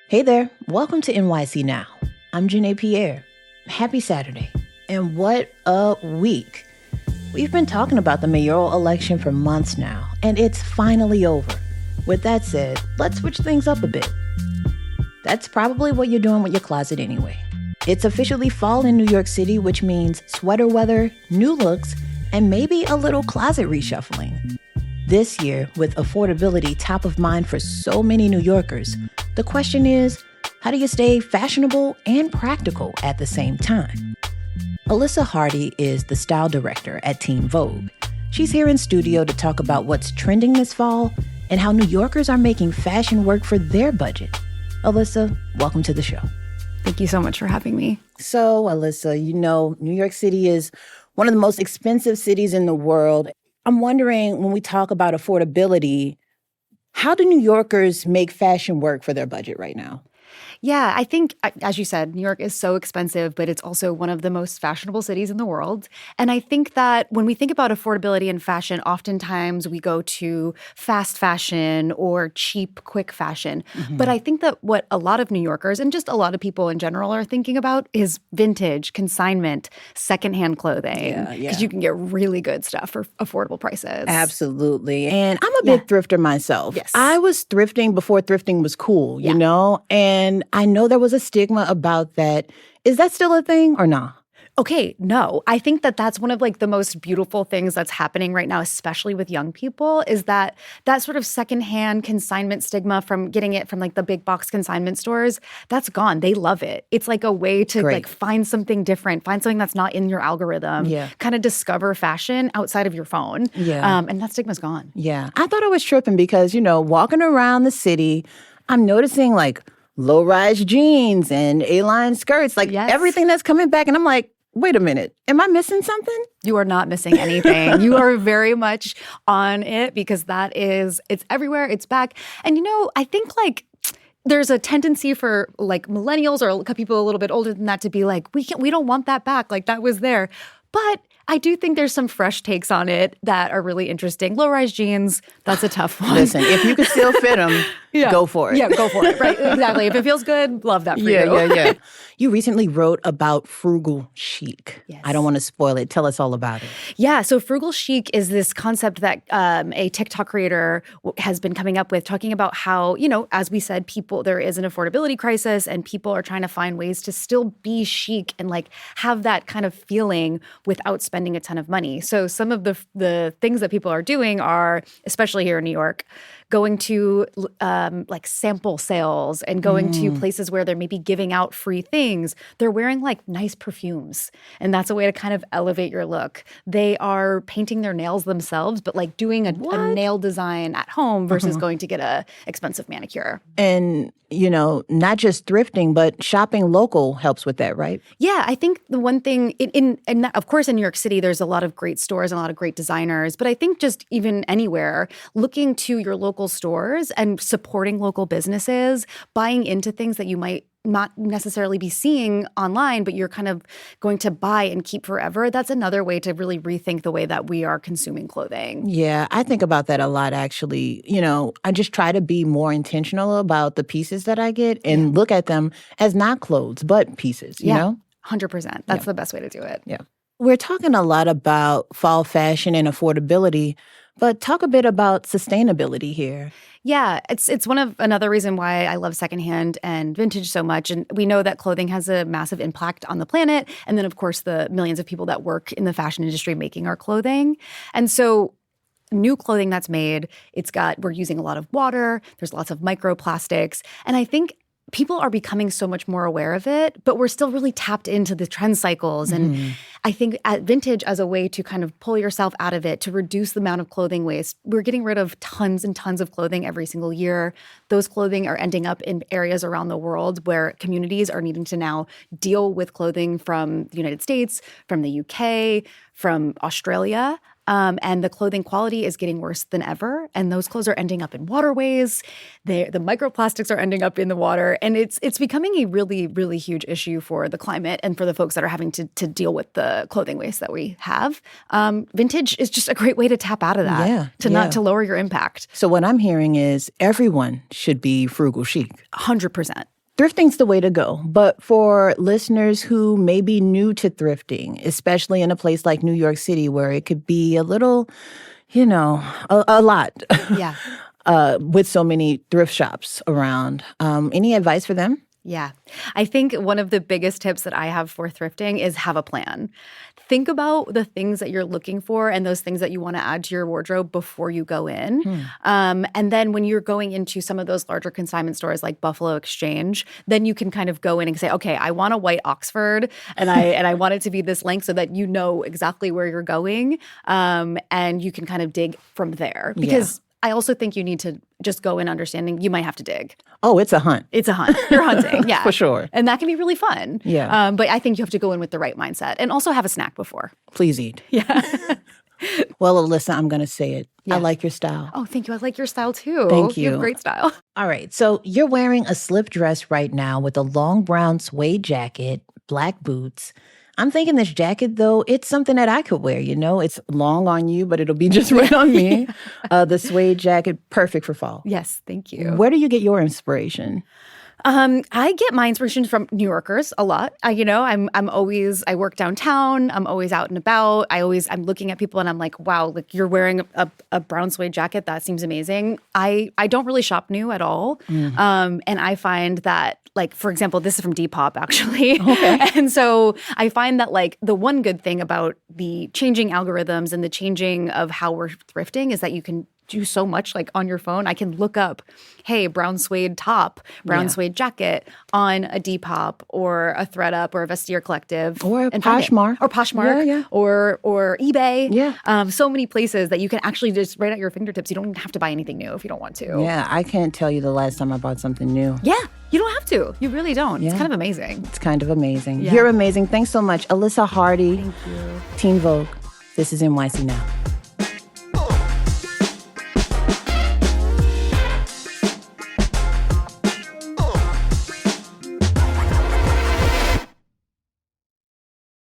Hey there, welcome to NYC Now. I'm Janae Pierre. Happy Saturday. And what a week. We've been talking about the mayoral election for months now, and it's finally over. With that said, let's switch things up a bit. That's probably what you're doing with your closet anyway. It's officially fall in New York City, which means sweater weather, new looks, and maybe a little closet reshuffling. This year, with affordability top of mind for so many New Yorkers, the question is, how do you stay fashionable and practical at the same time? Alyssa Hardy is the style director at Teen Vogue. She's here in studio to talk about what's trending this fall and how New Yorkers are making fashion work for their budget. Alyssa, welcome to the show. Thank you so much for having me. So, Alyssa, you know, New York City is one of the most expensive cities in the world. I'm wondering, when we talk about affordability, how do New Yorkers make fashion work for their budget right now? Yeah, I think, as you said, New York is so expensive, but it's also one of the most fashionable cities in the world. And I think that when we think about affordability in fashion, oftentimes we go to fast fashion or cheap, quick fashion. Mm-hmm. But I think that what a lot of New Yorkers and just a lot of people in general are thinking about is vintage, consignment, secondhand clothing. Because you can get really good stuff for affordable prices. Absolutely. And I'm a big thrifter myself. Yes. I was thrifting before thrifting was cool, you know? And I know there was a stigma about that. Is that still a thing or not? Okay, no. I think that that's one of like the most beautiful things that's happening right now, especially with young people, is that sort of secondhand consignment stigma from getting it from like the big box consignment stores, that's gone. They love it. It's like a way to like find something different, find something that's not in your algorithm, kind of discover fashion outside of your phone. And that stigma's gone. Yeah. I thought I was tripping because, you know, walking around the city, I'm noticing like low-rise jeans and A-line skirts, like everything that's coming back. And I'm like, wait a minute, am I missing something? You are not missing anything. You are very much on it because it's everywhere, it's back. And you know, I think like there's a tendency for like millennials or people a little bit older than that to be like, we don't want that back, like that was there. But I do think there's some fresh takes on it that are really interesting. Low-rise jeans, that's a tough one. Listen, if you can still fit them, go for it. Yeah, go for it. Right, exactly. If it feels good, love that for you. Yeah. You recently wrote about frugal chic. Yes. I don't want to spoil it. Tell us all about it. Yeah, so frugal chic is this concept that a TikTok creator has been coming up with, talking about how, you know, as we said, there is an affordability crisis and people are trying to find ways to still be chic and like have that kind of feeling without spending a ton of money. So some of the things that people are doing are, especially here in New York, going to like sample sales and going to places where they're maybe giving out free things. They're wearing like nice perfumes. And that's a way to kind of elevate your look. They are painting their nails themselves, but like doing a nail design at home versus going to get a expensive manicure. And, you know, not just thrifting, but shopping local helps with that, right? Yeah, I think the one thing, and of course in New York City, there's a lot of great stores and a lot of great designers. But I think just even anywhere, looking to your local stores and supporting local businesses, buying into things that you might not necessarily be seeing online, but you're kind of going to buy and keep forever. That's another way to really rethink the way that we are consuming clothing. Yeah, I think about that a lot, actually. You know, I just try to be more intentional about the pieces that I get and look at them as not clothes, but pieces, you know? 100%. That's the best way to do it. Yeah. We're talking a lot about fall fashion and affordability, but talk a bit about sustainability here. Yeah, it's another reason why I love secondhand and vintage so much. And we know that clothing has a massive impact on the planet. And then, of course, the millions of people that work in the fashion industry making our clothing. And so new clothing that's made, we're using a lot of water. There's lots of microplastics. And I think people are becoming so much more aware of it, but we're still really tapped into the trend cycles. And I think at vintage as a way to kind of pull yourself out of it, to reduce the amount of clothing waste, we're getting rid of tons and tons of clothing every single year. Those clothing are ending up in areas around the world where communities are needing to now deal with clothing from the United States, from the UK, from Australia. And the clothing quality is getting worse than ever. And those clothes are ending up in waterways. The microplastics are ending up in the water. And it's becoming a really, really huge issue for the climate and for the folks that are having to deal with the clothing waste that we have. Vintage is just a great way to tap out of that, to lower your impact. So what I'm hearing is everyone should be frugal chic. 100%. Thrifting's the way to go. But for listeners who may be new to thrifting, especially in a place like New York City where it could be a little, a lot. Yeah. With so many thrift shops around. Any advice for them? Yeah. I think one of the biggest tips that I have for thrifting is have a plan. Think about the things that you're looking for and those things that you want to add to your wardrobe before you go in. And then when you're going into some of those larger consignment stores like Buffalo Exchange, then you can kind of go in and say, okay, I want a white Oxford and I want it to be this length so that you know exactly where you're going. And you can kind of dig from there. Because I also think you need to just go in understanding you might have to dig. Oh, it's a hunt. It's a hunt. You're hunting, yeah. For sure. And that can be really fun. Yeah. But I think you have to go in with the right mindset and also have a snack before. Please eat. Yeah. Well, Alyssa, I'm going to say it. Yeah. I like your style. Oh, thank you. I like your style too. Thank you. You have great style. All right. So you're wearing a slip dress right now with a long brown suede jacket, black boots. I'm thinking this jacket, though, it's something that I could wear, It's long on you, but it'll be just right on me. The suede jacket, perfect for fall. Yes, thank you. Where do you get your inspiration? I get my inspiration from New Yorkers a lot. I work downtown. I'm always out and about. I'm looking at people and I'm like, wow, like you're wearing a brown suede jacket. That seems amazing. I don't really shop new at all. And I find that, like, for example, this is from Depop, actually. Okay. And so I find that, like, the one good thing about the changing algorithms and the changing of how we're thrifting is that you can do so much, like, on your phone. I can look up, hey, brown suede top, brown suede jacket on a Depop or a ThredUp or a Vestiaire Collective. Or Poshmark. Or Poshmark. Or eBay. Yeah. So many places that you can actually just right at your fingertips. You don't have to buy anything new if you don't want to. Yeah, I can't tell you the last time I bought something new. Yeah, you don't have to. You really don't. Yeah. It's kind of amazing. It's kind of amazing. Yeah. You're amazing. Thanks so much. Alyssa Hardy. Thank you. Teen Vogue. This is NYC Now.